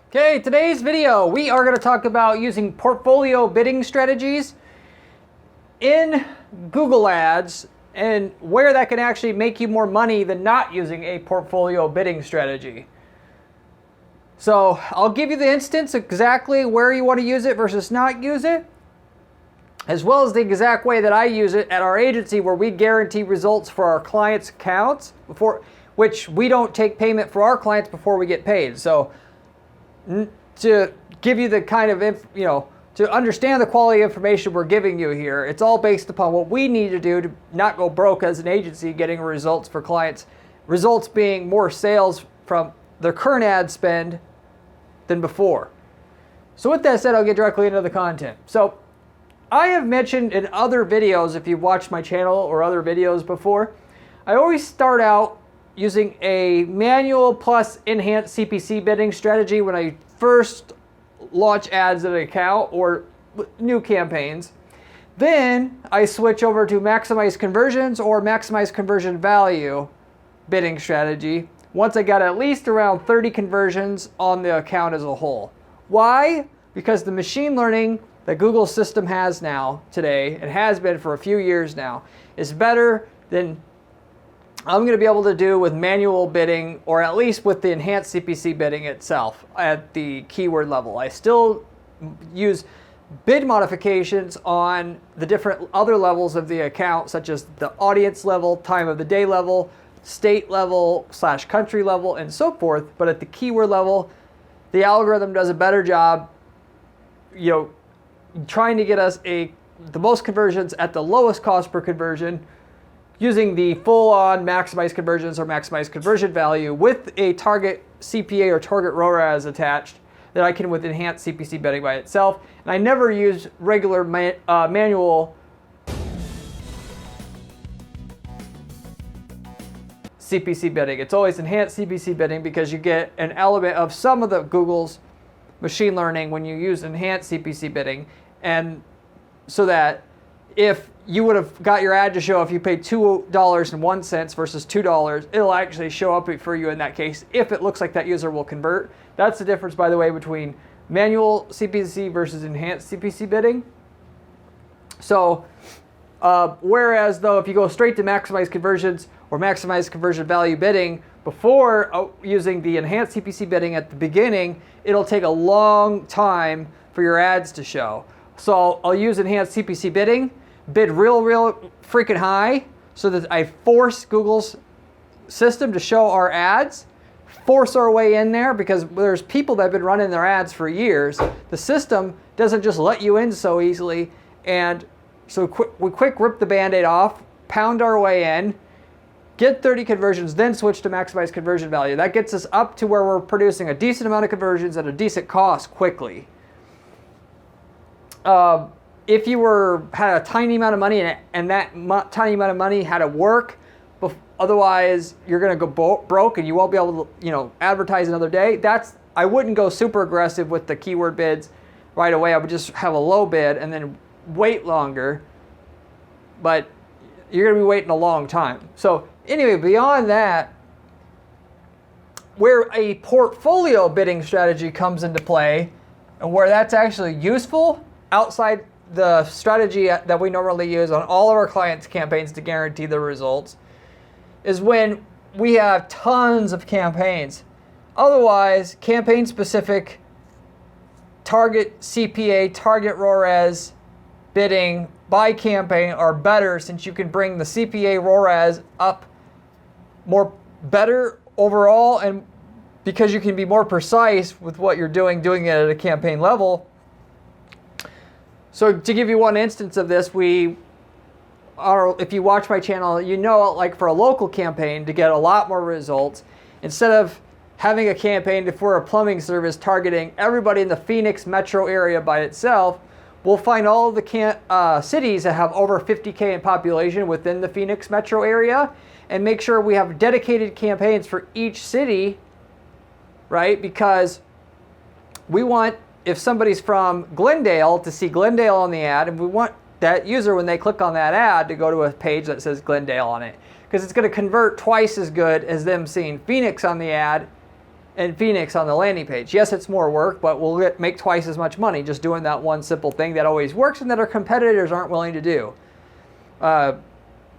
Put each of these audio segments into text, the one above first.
Okay, today's video, we are going to talk about using portfolio bidding strategies in Google Ads and where that can actually make you more money than not using a portfolio bidding strategy. So I'll give you the instance exactly where you want to use it versus not use it, as well as the exact way that I use it at our agency where we guarantee results for our clients' accounts, which we don't take payment for our clients before we get paid. So to give you the kind of, to understand the quality information we're giving you here, it's all based upon what we need to do to not go broke as an agency getting results for clients. Results being more sales from their current ad spend than before. So with that said, I'll get directly into the content. So I have mentioned in other videos, if you've watched my channel or other videos before, I always start out using a manual plus enhanced CPC bidding strategy when I first launch ads in an account or new campaigns. Then I switch over to maximize conversions or maximize conversion value bidding strategy once I got at least around 30 conversions on the account as a whole. Why? Because the machine learning that Google's system has now today, and has been for a few years now, is better than I'm going to be able to do with manual bidding, or at least with the enhanced CPC bidding itself at the keyword level. I still use bid modifications on the different other levels of the account, such as the audience level, time of the day level, state level / country level, and so forth. But at the keyword level, the algorithm does a better job, trying to get us the most conversions at the lowest cost per conversion, using the full-on maximize conversions or maximize conversion value with a target CPA or target ROAS attached that I can with enhanced CPC bidding by itself. And I never use regular manual CPC bidding. It's always enhanced CPC bidding because you get an element of some of the Google's machine learning when you use enhanced CPC bidding, and so that if you would have got your ad to show if you paid $2.01 versus $2, it'll actually show up for you in that case if it looks like that user will convert. That's the difference, by the way, between manual CPC versus enhanced CPC bidding. So whereas though if you go straight to maximize conversions or maximize conversion value bidding before using the enhanced CPC bidding at the beginning, it'll take a long time for your ads to show. So I'll use enhanced CPC bidding, bid real freaking high so that I force Google's system to show our ads, force our way in there, because there's people that have been running their ads for years. The system doesn't just let you in so easily, and so we quick rip the band-aid off, pound our way in, get 30 conversions, then switch to maximize conversion value. That gets us up to where we're producing a decent amount of conversions at a decent cost quickly. If you had a tiny amount of money and that tiny amount of money had to work, otherwise you're going to go broke and you won't be able to, advertise another day. I wouldn't go super aggressive with the keyword bids right away. I would just have a low bid and then wait longer. But you're going to be waiting a long time. So anyway, beyond that, where a portfolio bidding strategy comes into play and where that's actually useful outside the strategy that we normally use on all of our clients' campaigns to guarantee the results, is when we have tons of campaigns. Otherwise, campaign-specific target CPA, target ROAS bidding by campaign are better, since you can bring the CPA ROAS up better overall, and because you can be more precise with what you're doing it at a campaign level. So to give you one instance of this, if you watch my channel, like for a local campaign, to get a lot more results, instead of having a campaign for a plumbing service targeting everybody in the Phoenix metro area by itself, we'll find all of the cities that have over 50K in population within the Phoenix metro area and make sure we have dedicated campaigns for each city, right? Because we want, if somebody's from Glendale, to see Glendale on the ad, and we want that user, when they click on that ad, to go to a page that says Glendale on it, because it's going to convert twice as good as them seeing Phoenix on the ad in Phoenix on the landing page. Yes, it's more work, but we'll make twice as much money just doing that one simple thing that always works and that our competitors aren't willing to do.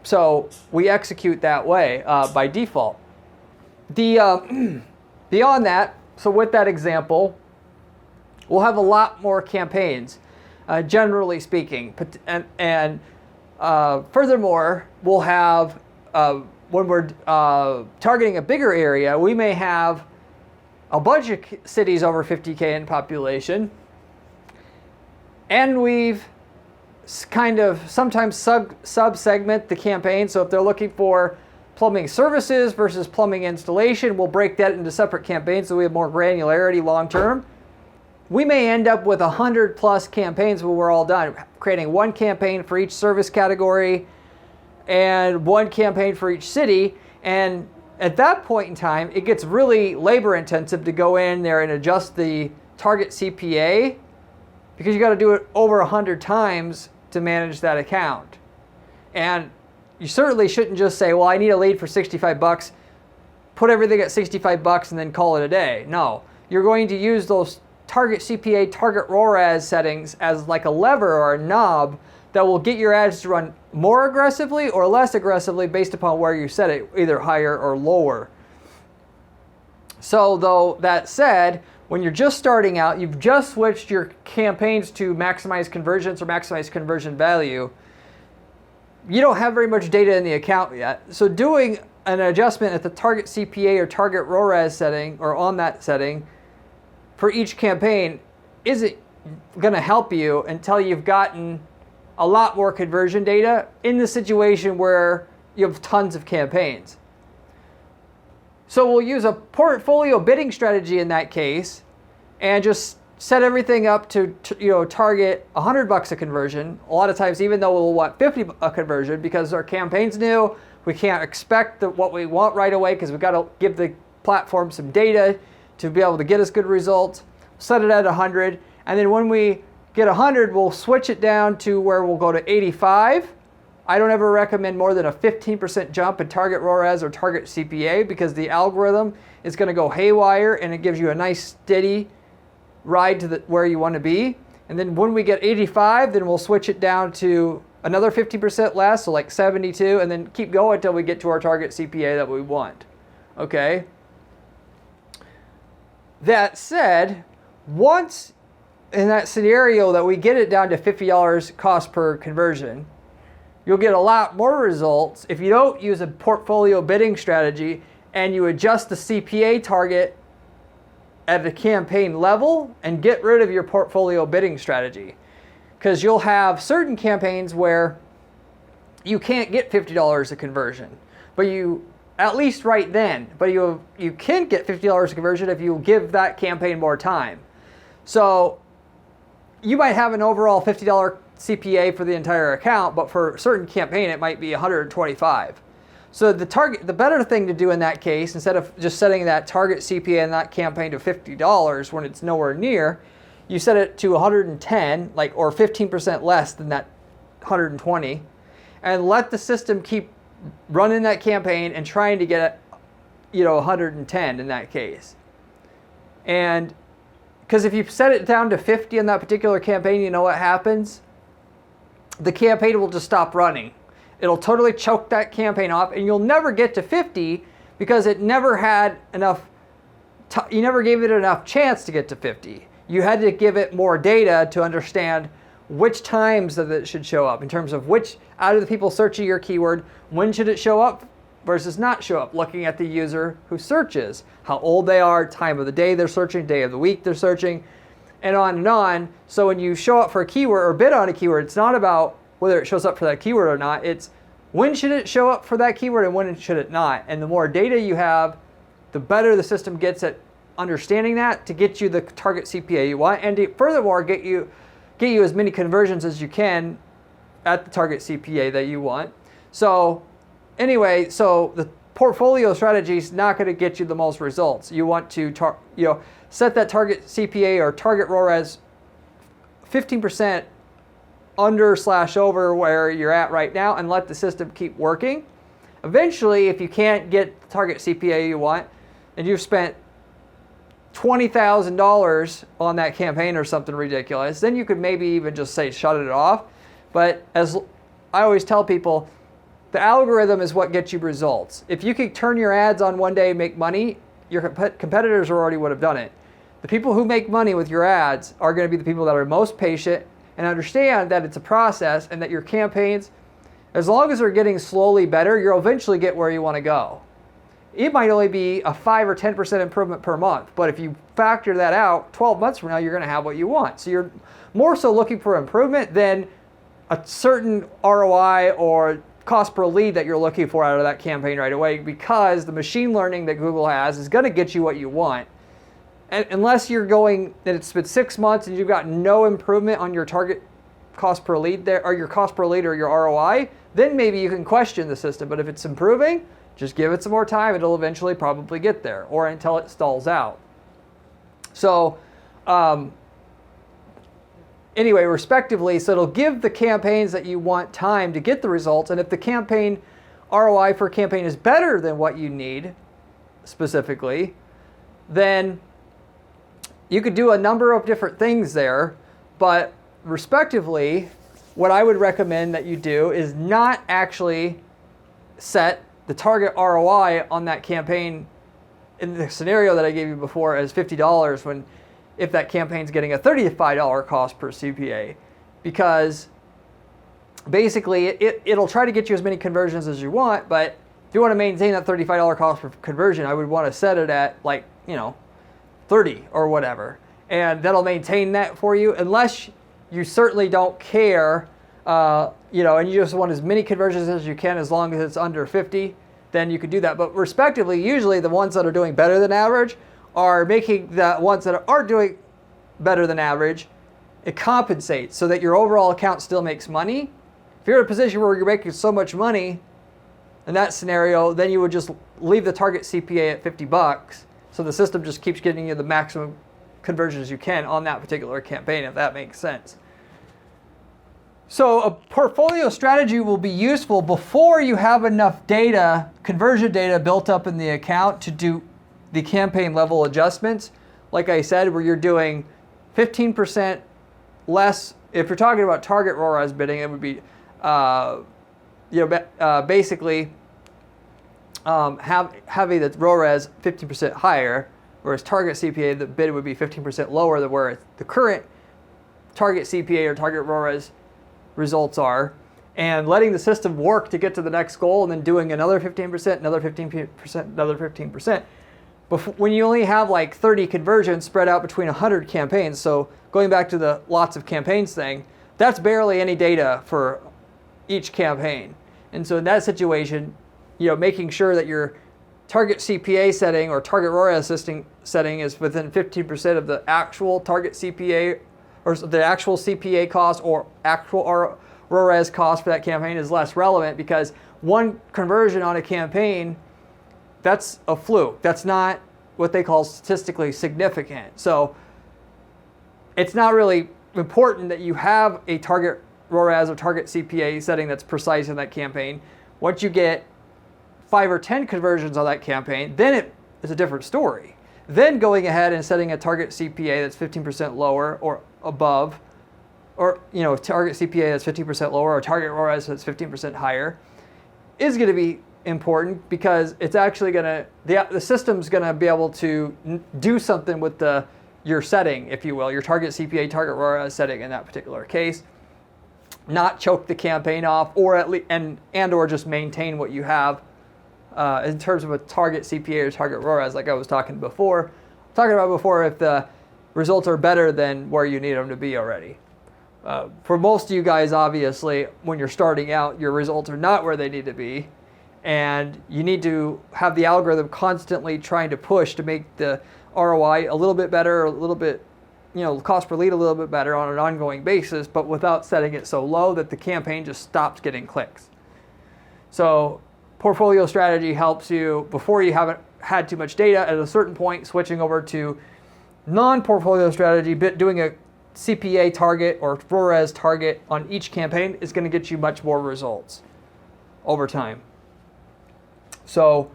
So we execute that way by default. Beyond that, so with that example, we'll have a lot more campaigns, generally speaking. And furthermore, we'll have, when we're targeting a bigger area, we may have a bunch of cities over 50K in population. And we've kind of sometimes sub-segment the campaign. So if they're looking for plumbing services versus plumbing installation, we'll break that into separate campaigns so we have more granularity long term. We may end up with 100+ campaigns when we're all done, creating one campaign for each service category and one campaign for each city. And at that point in time, it gets really labor intensive to go in there and adjust the target CPA, because you got to do it over 100 times to manage that account. And you certainly shouldn't just say, well, I need a lead for $65, put everything at $65 and then call it a day. No, you're going to use those target CPA, target ROAS settings as like a lever or a knob that will get your ads to run more aggressively or less aggressively based upon where you set it, either higher or lower. So though that said, when you're just starting out, you've just switched your campaigns to maximize conversions or maximize conversion value, you don't have very much data in the account yet. So doing an adjustment at the target CPA or target ROAS setting, or on that setting, for each campaign isn't going to help you until you've gotten a lot more conversion data in the situation where you have tons of campaigns. So we'll use a portfolio bidding strategy in that case and just set everything up to target $100 a conversion. A lot of times, even though we'll want 50 a conversion because our campaign's new, we can't expect what we want right away because we've got to give the platform some data to be able to get us good results. Set it at 100, and then when we get 100, we'll switch it down to where we'll go to 85. I don't ever recommend more than a 15% jump in target ROAS or target CPA, because the algorithm is going to go haywire and it gives you a nice steady ride to where you want to be. And then when we get 85, then we'll switch it down to another 50% less, so like 72, and then keep going until we get to our target CPA that we want. Okay? That said, once in that scenario that we get it down to $50 cost per conversion, you'll get a lot more results if you don't use a portfolio bidding strategy and you adjust the CPA target at the campaign level and get rid of your portfolio bidding strategy. Because you'll have certain campaigns where you can't get $50 a conversion, but you, at least right then, but you can get $50 a conversion if you give that campaign more time. So you might have an overall $50 CPA for the entire account, but for a certain campaign it might be $125. So the better thing to do in that case, instead of just setting that target CPA in that campaign to $50 when it's nowhere near, you set it to 110, or 15% less than that 120, and let the system keep running that campaign and trying to get 110 in that case. And because if you set it down to 50 in that particular campaign, you know what happens? The campaign will just stop running. It'll totally choke that campaign off, and you'll never get to 50 because it never had enough, you never gave it enough chance to get to 50. You had to give it more data to understand which times that it should show up, in terms of which, out of the people searching your keyword, when should it show up versus not show up, looking at the user who searches, how old they are, time of the day they're searching, day of the week they're searching, and on and on. So when you show up for a keyword or bid on a keyword, it's not about whether it shows up for that keyword or not, it's when should it show up for that keyword and when should it not. And the more data you have, the better the system gets at understanding that to get you the target CPA you want, and to furthermore get you as many conversions as you can at the target CPA that you want. So anyway, so the portfolio strategy is not going to get you the most results. You want to set that target CPA or target ROAS 15% under/over where you're at right now, and let the system keep working. Eventually, if you can't get the target CPA you want, and you've spent $20,000 on that campaign or something ridiculous, then you could maybe even just say shut it off. But as I always tell people, the algorithm is what gets you results. If you could turn your ads on one day and make money, your competitors already would have done it. The people who make money with your ads are going to be the people that are most patient and understand that it's a process and that your campaigns, as long as they're getting slowly better, you'll eventually get where you want to go. It might only be a 5 or 10% improvement per month, but if you factor that out, 12 months from now, you're going to have what you want. So you're more so looking for improvement than a certain ROI or cost per lead that you're looking for out of that campaign right away, because the machine learning that Google has is going to get you what you want. And unless you're going, that it's been 6 months and you've got no improvement on your target cost per lead there, or your cost per lead or your ROI, then maybe you can question the system. But if it's improving, just give it some more time. It'll eventually probably get there, or until it stalls out. So anyway, respectively, so it'll give the campaigns that you want time to get the results. And if the campaign ROI for a campaign is better than what you need specifically, then you could do a number of different things there. But respectively, what I would recommend that you do is not actually set the target ROI on that campaign in the scenario that I gave you before as $50 when, if that campaign's getting a $35 cost per CPA, because basically it'll try to get you as many conversions as you want, but if you want to maintain that $35 cost per conversion, I would want to set it at 30 or whatever, and that'll maintain that for you, unless you certainly don't care, and you just want as many conversions as you can as long as it's under 50, then you could do that. But respectively, usually the ones that are doing better than average are making the ones that aren't doing better than average, it compensates so that your overall account still makes money. If you're in a position where you're making so much money in that scenario, then you would just leave the target CPA at $50, so the system just keeps getting you the maximum conversions you can on that particular campaign, if that makes sense. So a portfolio strategy will be useful before you have enough data, conversion data built up in the account to do the campaign level adjustments. Like I said, where you're doing 15% less. If you're talking about target ROAS bidding, it would be basically having the ROAS 15% higher, whereas target CPA, the bid would be 15% lower than where the current target CPA or target ROAS results are, and letting the system work to get to the next goal, and then doing another 15%, another 15%, another 15%. When you only have 30 conversions spread out between 100 campaigns, so going back to the lots of campaigns thing, that's barely any data for each campaign. And so in that situation, making sure that your target CPA setting or target ROAS setting is within 15% of the actual target CPA, or the actual CPA cost or actual ROAS cost for that campaign is less relevant, because one conversion on a campaign, that's a fluke. That's not what they call statistically significant. So it's not really important that you have a target ROAS or target CPA setting that's precise in that campaign. Once you get 5 or 10 conversions on that campaign, then it is a different story. Then going ahead and setting a target CPA that's 15% lower or above, or target CPA that's 15% lower, or target ROAS that's 15% higher, is going to be important, because it's actually going to, the system's going to be able to do something with your setting, if you will, your target CPA, target ROAS setting in that particular case, not choke the campaign off, or at least or just maintain what you have in terms of a target CPA or target ROAS, like I was talking about before, if the results are better than where you need them to be already. For most of you guys, obviously, when you're starting out, your results are not where they need to be, and you need to have the algorithm constantly trying to push to make the ROI a little bit better, a little bit, cost per lead a little bit better on an ongoing basis, but without setting it so low that the campaign just stops getting clicks. So portfolio strategy helps you before you haven't had too much data. At a certain point, switching over to non-portfolio strategy, doing a CPA target or ROAS target on each campaign is going to get you much more results over time. So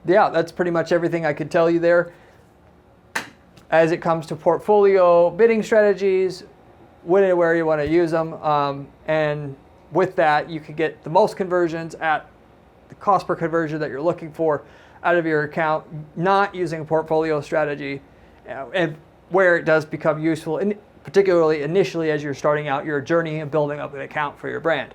yeah, that's pretty much everything I could tell you there. As it comes to portfolio bidding strategies, when and where you want to use them. And with that, you can get the most conversions at the cost per conversion that you're looking for out of your account, not using a portfolio strategy, and where it does become useful, and particularly initially as you're starting out your journey and building up an account for your brand.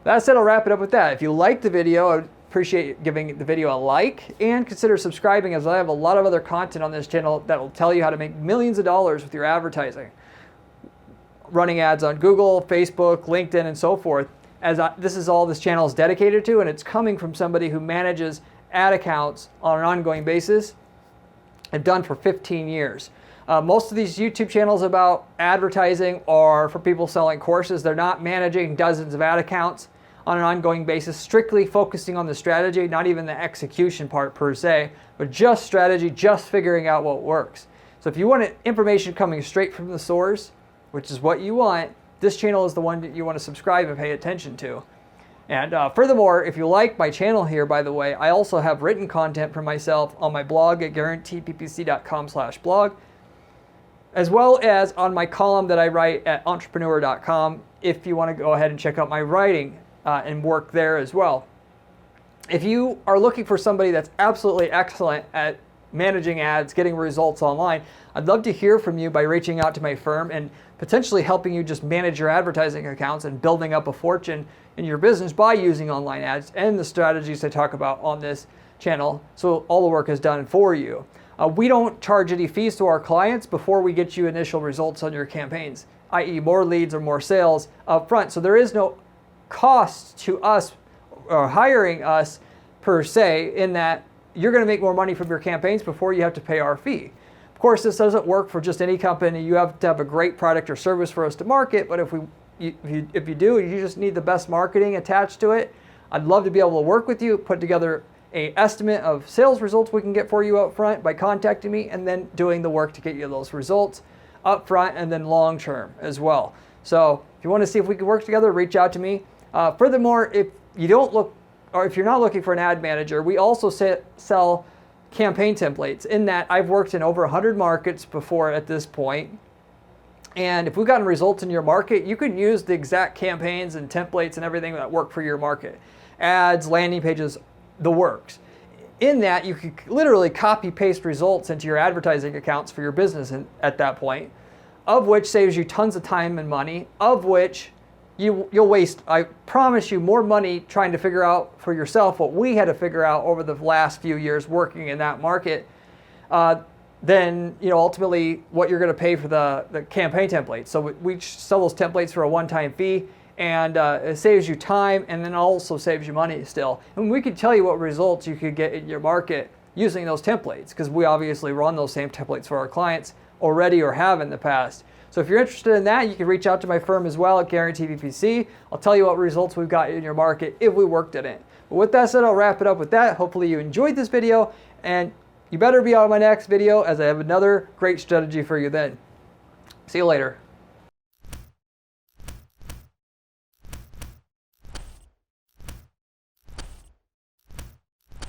That said, I'll wrap it up with that. If you liked the video, I'd appreciate giving the video a like, and consider subscribing, as I have a lot of other content on this channel that will tell you how to make millions of dollars with your advertising, running ads on Google, Facebook, LinkedIn, and so forth. This is all this channel is dedicated to, and it's coming from somebody who manages ad accounts on an ongoing basis. I've done for 15 years. Most of these YouTube channels about advertising are for people selling courses. They're not managing dozens of ad accounts on an ongoing basis, strictly focusing on the strategy, not even the execution part per se, but just strategy, just figuring out what works. So if you want information coming straight from the source, which is what you want, this channel is the one that you want to subscribe and pay attention to. And furthermore, if you like my channel here, by the way, I also have written content for myself on my blog at guaranteedppc.com/blog, as well as on my column that I write at entrepreneur.com, if you want to go ahead and check out my writing and work there as well. If you are looking for somebody that's absolutely excellent at managing ads, getting results online, I'd love to hear from you by reaching out to my firm and potentially helping you just manage your advertising accounts and building up a fortune in your business by using online ads and the strategies I talk about on this channel. So all the work is done for you. We don't charge any fees to our clients before we get you initial results on your campaigns, i.e. more leads or more sales up front. So there is no cost to us or hiring us per se, in that you're going to make more money from your campaigns before you have to pay our fee. Of course, this doesn't work for just any company. You have to have a great product or service for us to market, but if you do, you just need the best marketing attached to it. I'd love to be able to work with you, put together an estimate of sales results we can get for you up front by contacting me, and then doing the work to get you those results up front and then long term as well. So if you want to see if we can work together, reach out to me. Furthermore, if you're not looking for an ad manager, we also sell campaign templates, in that I've worked in over 100 markets before at this point. And if we've gotten results in your market, you can use the exact campaigns and templates and everything that work for your market. Ads, landing pages, the works. In that, you can literally copy paste results into your advertising accounts for your business at that point, of which saves you tons of time and money, of which you'll waste, I promise you, more money trying to figure out for yourself what we had to figure out over the last few years working in that market, than ultimately what you're going to pay for the campaign templates. So we sell those templates for a one-time fee, and it saves you time, and then also saves you money still. And we could tell you what results you could get in your market using those templates, because we obviously run those same templates for our clients already or have in the past. So if you're interested in that, you can reach out to my firm as well at Guaranteed PPC. I'll tell you what results we've got in your market if we worked in it. But with that said, I'll wrap it up with that. Hopefully you enjoyed this video, and you better be on my next video, as I have another great strategy for you then. See you later.